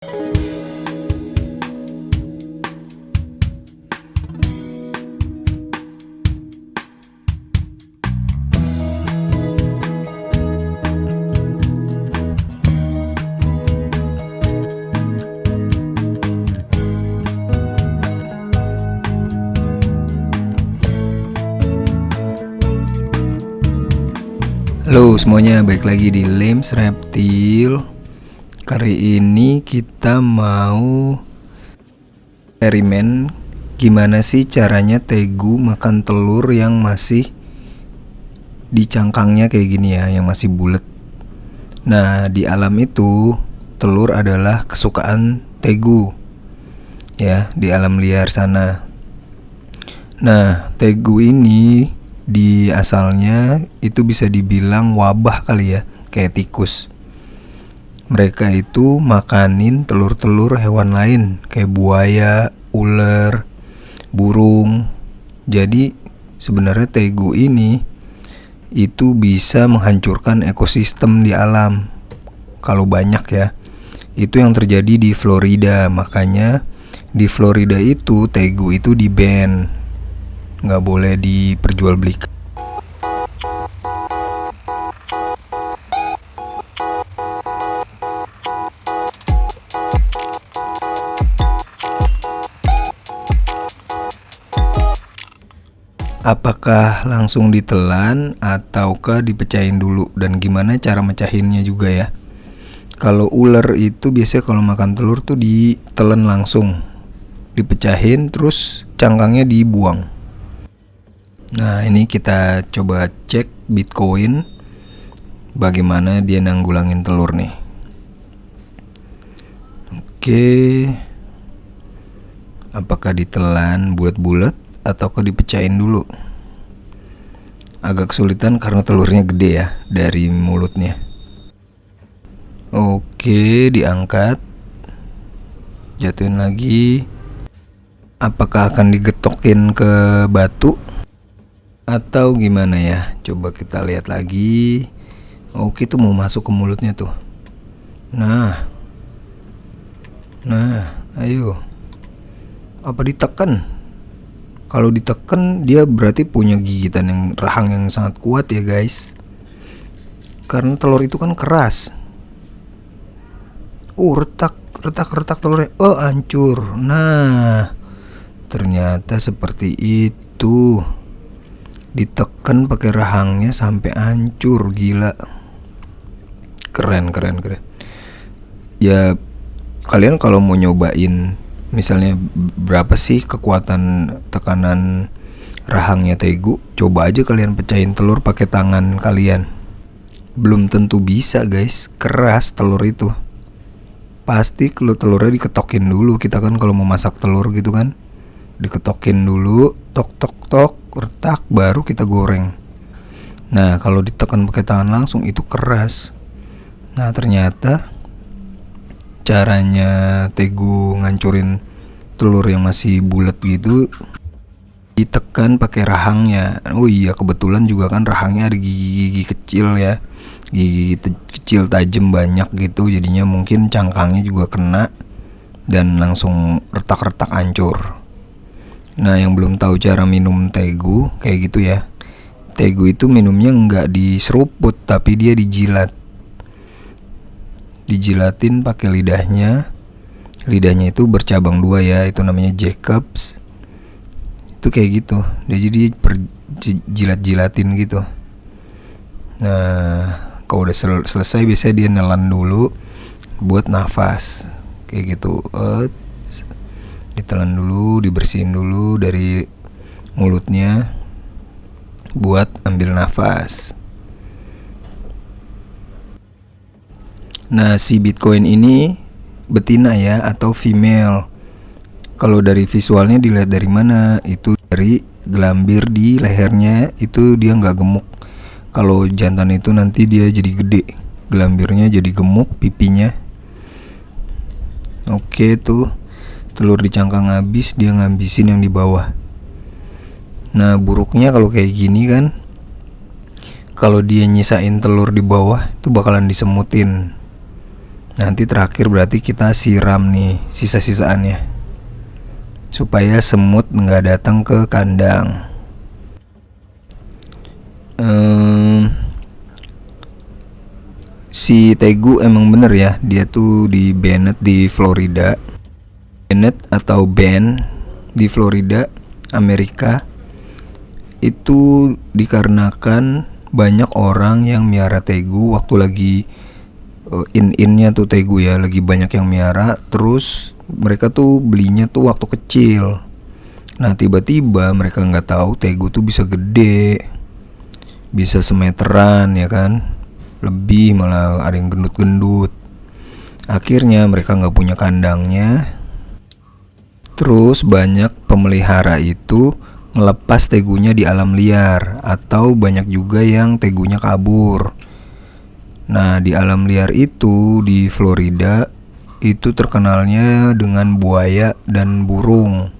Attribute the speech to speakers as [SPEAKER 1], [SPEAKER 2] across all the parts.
[SPEAKER 1] Halo semuanya, balik lagi di Lems Reptil. Kali ini kita mau eksperimen gimana sih caranya tegu makan telur yang masih di cangkangnya kayak gini ya, yang masih bulat. Nah, di alam itu telur adalah kesukaan tegu ya, di alam liar sana. Nah, tegu ini di asalnya itu bisa dibilang wabah kali ya, kayak tikus. Mereka itu makanin telur-telur hewan lain kayak buaya, ular, burung. Jadi sebenarnya tegu ini itu bisa menghancurkan ekosistem di alam kalau banyak ya. Itu yang terjadi di Florida. Makanya di Florida itu tegu itu di-ban, nggak boleh diperjualbelikan. Apakah langsung ditelan ataukah dipecahin dulu, dan gimana cara mecahinnya juga ya. Kalau ular itu biasanya kalau makan telur tuh ditelan langsung, dipecahin terus cangkangnya dibuang. Nah, ini kita coba cek Bitcoin bagaimana dia nanggulangin telur nih. Oke, apakah ditelan bulat-bulat ataukah dipecahin dulu? Agak kesulitan karena telurnya gede ya dari mulutnya. Oke, diangkat, jatuhin lagi. Apakah akan digetokin ke batu atau gimana ya? Coba kita lihat lagi. Oke, itu mau masuk ke mulutnya tuh. Nah, ayo. Apa ditekan? Kalau ditekan dia berarti punya gigitan yang rahang yang sangat kuat ya guys. Karena telur itu kan keras. Retak telurnya. Oh, hancur. Nah, ternyata seperti itu. Ditekan pakai rahangnya sampai hancur, gila. Keren. Ya, kalian kalau mau nyobain misalnya berapa sih kekuatan tekanan rahangnya tegu, coba aja kalian pecahin telur pakai tangan kalian. Belum tentu bisa guys, keras telur itu. Pasti kalau telurnya diketokin dulu. Kita kan kalau mau masak telur gitu kan, diketokin dulu, tok, retak, baru kita goreng. Nah, kalau ditekan pakai tangan langsung itu keras. Nah, ternyata caranya tegu ngancurin telur yang masih bulat gitu ditekan pakai rahangnya. Oh iya, kebetulan juga kan rahangnya ada gigi-gigi kecil ya, gigi kecil tajam banyak gitu. Jadinya mungkin cangkangnya juga kena dan langsung retak-retak hancur. Nah, yang belum tahu cara minum tegu kayak gitu ya, tegu itu minumnya nggak diseruput tapi dia dijilatin pakai lidahnya. Lidahnya itu bercabang dua ya, itu namanya Jacobs. Itu kayak gitu, dia jadi jilat-jilatin gitu. Nah, kalau udah selesai biasanya dia nelan dulu buat nafas kayak gitu. Ditelan dulu, dibersihin dulu dari mulutnya buat ambil nafas. Nah, si Bitcoin ini betina ya atau female. Kalau dari visualnya dilihat dari mana? Itu dari gelambir di lehernya, itu dia nggak gemuk. Kalau jantan itu nanti dia jadi gede, gelambirnya jadi gemuk, pipinya. Oke, tuh telur di cangkang habis, dia ngabisin yang di bawah. Nah, buruknya kalau kayak gini kan, kalau dia nyisain telur di bawah itu bakalan disemutin. Nanti terakhir berarti kita siram nih sisa-sisaannya supaya semut nggak datang ke kandang. Si tegu emang bener ya, dia tuh di Bennett di Florida. Bennett atau Ben di Florida, Amerika. Itu dikarenakan banyak orang yang miara tegu waktu lagi in-innya tuh tegu ya, lagi banyak yang miara. Terus mereka tuh belinya tuh waktu kecil. Nah tiba-tiba mereka nggak tahu tegu tuh bisa gede, bisa semeteran ya kan, lebih malah ada yang gendut-gendut. Akhirnya mereka nggak punya kandangnya. Terus banyak pemelihara itu ngelepas tegunya di alam liar, atau banyak juga yang tegunya kabur. Nah di alam liar itu di Florida itu terkenalnya dengan buaya dan burung.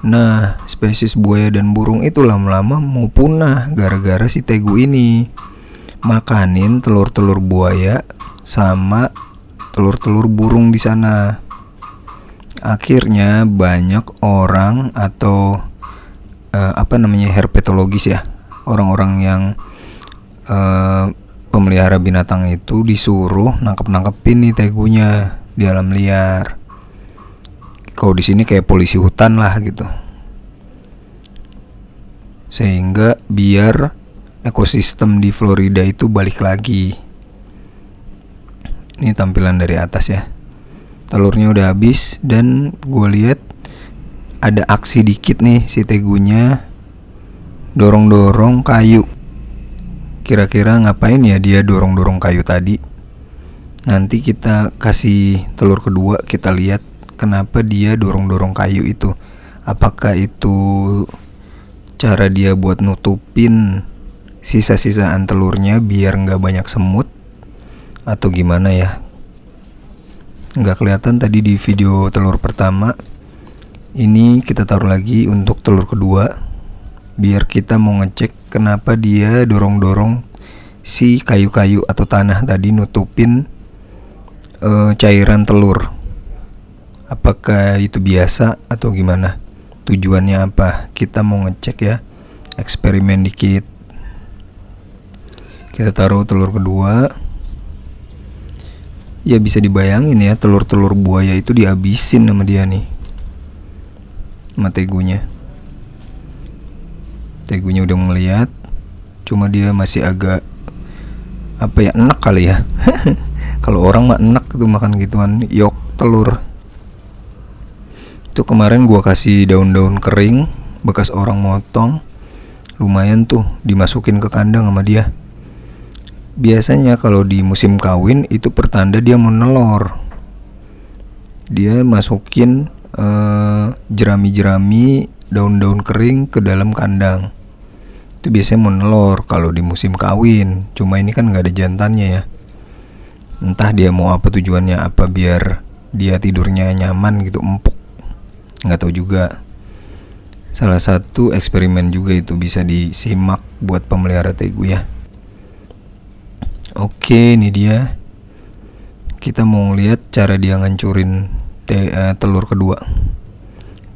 [SPEAKER 1] Nah spesies buaya dan burung itu lama-lama mau punah gara-gara si tegu ini makanin telur-telur buaya sama telur-telur burung di sana. Akhirnya banyak orang atau herpetologis ya, orang-orang yang pemelihara binatang itu disuruh nangkep-nangkepin nih tegunya di alam liar. Kalau di sini kayak polisi hutan lah gitu. Sehingga biar ekosistem di Florida itu balik lagi. Ini tampilan dari atas ya. Telurnya udah habis dan gue lihat ada aksi dikit nih si tegunya dorong-dorong kayu. Kira-kira ngapain ya dia dorong-dorong kayu tadi? Nanti kita kasih telur kedua, kita lihat kenapa dia dorong-dorong kayu itu. Apakah itu cara dia buat nutupin sisa-sisaan telurnya biar nggak banyak semut, atau gimana ya? Nggak kelihatan tadi di video telur pertama. Ini kita taruh lagi untuk telur kedua, biar kita mau ngecek kenapa dia dorong-dorong si kayu-kayu atau tanah tadi nutupin cairan telur. Apakah itu biasa atau gimana? Tujuannya apa? Kita mau ngecek ya, eksperimen dikit. Kita taruh telur kedua. Ya bisa dibayangin ya, telur-telur buaya itu dihabisin sama dia nih, sama tegunya. Tegunya udah ngeliat, cuma dia masih agak enak kali ya. Kalau orang mah enak tuh makan gituan, yok telur. Itu kemarin gua kasih daun-daun kering bekas orang motong, lumayan tuh dimasukin ke kandang sama dia. Biasanya kalau di musim kawin itu pertanda dia mau nelor. Dia masukin jerami-jerami daun-daun kering ke dalam kandang. Itu biasanya mau nelor kalau di musim kawin. Cuma ini kan nggak ada jantannya ya. Entah dia mau apa tujuannya, apa biar dia tidurnya nyaman gitu, empuk. Nggak tahu juga. Salah satu eksperimen juga itu bisa disimak buat pemelihara tegu ya. Oke, ini dia. Kita mau lihat cara dia ngancurin telur kedua.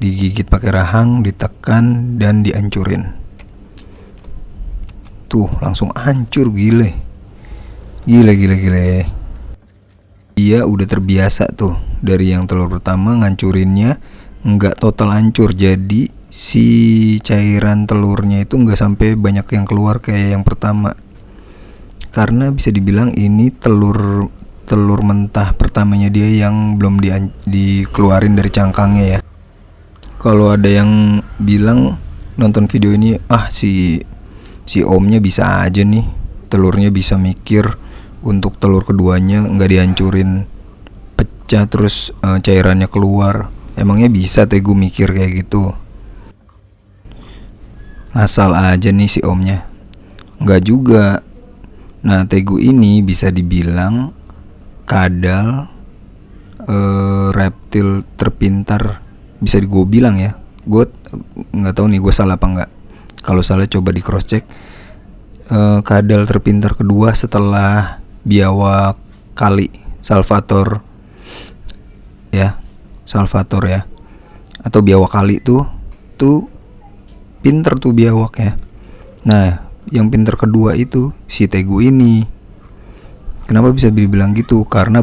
[SPEAKER 1] Digigit pakai rahang, ditekan dan dihancurin. Tuh, langsung hancur, gile. Gile. Dia udah terbiasa tuh dari yang telur pertama ngancurinnya nggak total hancur, jadi si cairan telurnya itu nggak sampai banyak yang keluar kayak yang pertama. Karena bisa dibilang ini telur mentah pertamanya dia yang belum dikeluarin dari cangkangnya ya. Kalau ada yang bilang nonton video ini, si omnya bisa aja nih, telurnya bisa mikir untuk telur keduanya nggak dihancurin, pecah terus cairannya keluar. Emangnya bisa tegu mikir kayak gitu? Asal aja nih si omnya. Nggak juga. Nah tegu ini bisa dibilang kadal reptil terpintar, bisa gue bilang ya. Gue nggak tahu nih gue salah apa nggak. Kalau salah coba di cross check. Kadal terpintar kedua setelah biawak kali, Salvator ya, Salvator ya, atau biawak kali tuh pinter tuh biawak ya. Nah, yang pinter kedua itu si Tegu ini. Kenapa bisa dibilang gitu? Karena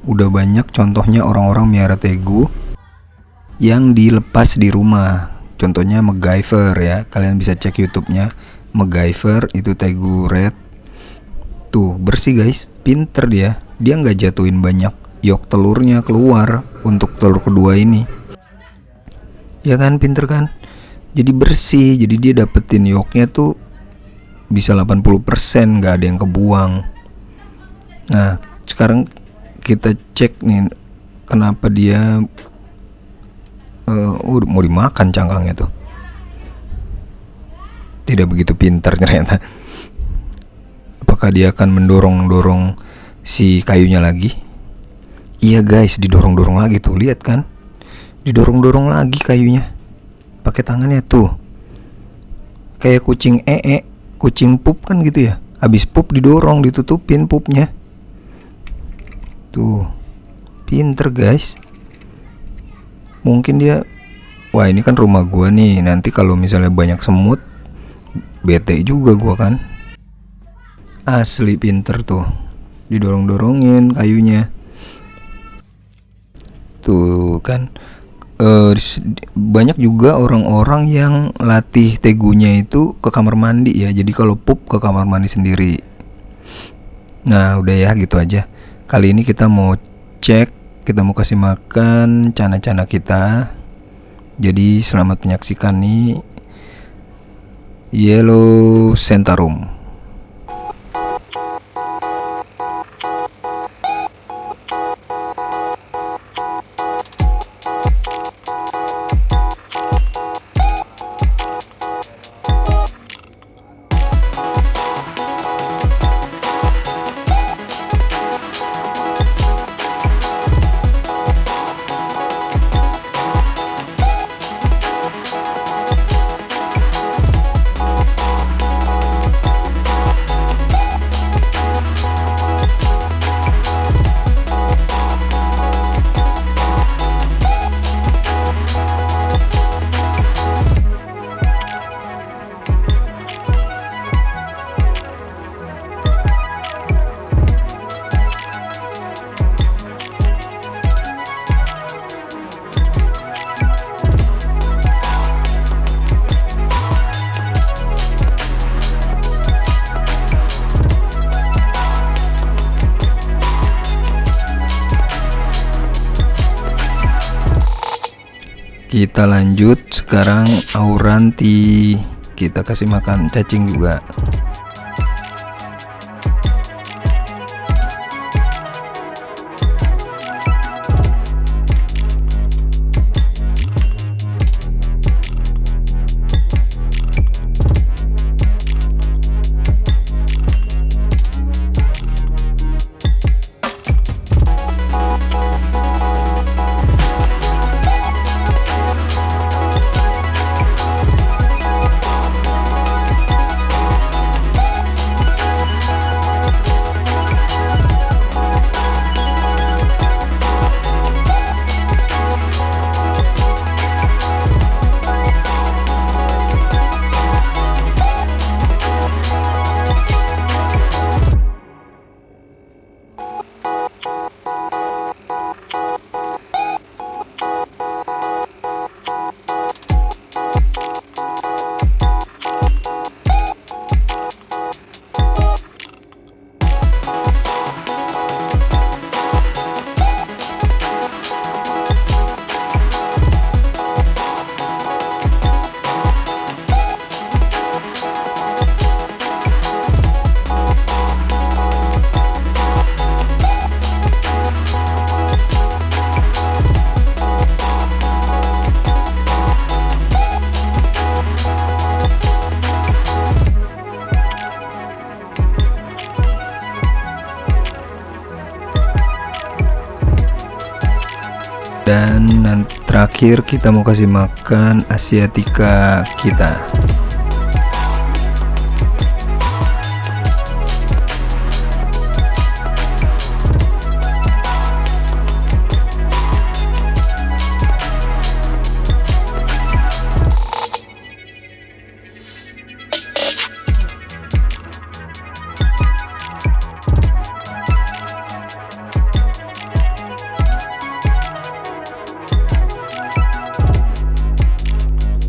[SPEAKER 1] udah banyak contohnya orang-orang miara Tegu yang dilepas di rumah. Contohnya MacGyver ya, kalian bisa cek YouTube-nya MacGyver, itu Tegu Red. Tuh bersih guys, pinter dia nggak jatuhin banyak yok telurnya keluar untuk telur kedua ini. Ya kan, pinter kan? Jadi bersih, jadi dia dapetin yolknya tuh bisa 80%, nggak ada yang kebuang. Nah, sekarang kita cek nih kenapa dia mau dimakan cangkangnya tuh. Tidak begitu pintar ternyata. Apakah dia akan mendorong si kayunya lagi? Iya guys, didorong lagi tuh, lihat kan? Didorong lagi kayunya pakai tangannya tuh. Kayak kucing pup kan gitu ya. Habis pup didorong, ditutupin pupnya. Tuh. Pinter guys. Mungkin dia, wah ini kan rumah gua nih, nanti kalau misalnya banyak semut, bete juga gua kan. Asli pinter tuh, didorongin kayunya. Tuh kan, banyak juga orang-orang yang latih Tegunya itu ke kamar mandi ya. Jadi kalau pup ke kamar mandi sendiri. Nah udah ya, gitu aja. Kali ini kita mau kasih makan cana-cana kita. Jadi selamat menyaksikan nih Yellow Centarum. Kita lanjut sekarang Auranti. Kita kasih makan cacing juga. Dan terakhir kita mau kasih makan Asiatica kita.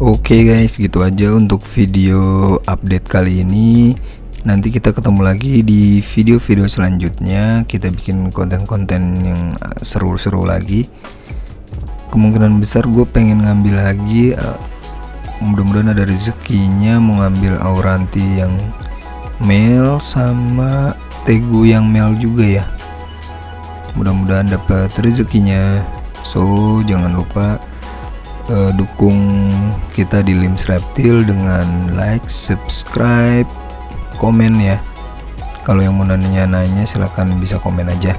[SPEAKER 1] Oke guys, gitu aja untuk video update kali ini. Nanti kita ketemu lagi di video-video selanjutnya. Kita bikin konten-konten yang seru-seru lagi. Kemungkinan besar gue pengen ngambil lagi, mudah-mudahan ada rezekinya, mau ngambil Auranti yang male sama Tegu yang male juga ya. Mudah-mudahan dapat rezekinya. So jangan lupa dukung kita di Lims Reptil dengan like, subscribe, komen ya. Kalau yang mau nanya-nanya silahkan bisa komen aja.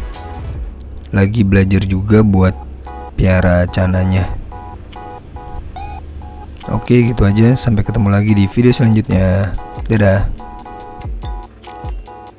[SPEAKER 1] Lagi belajar juga buat piara cananya. Oke, gitu aja. Sampai ketemu lagi di video selanjutnya. Dadah.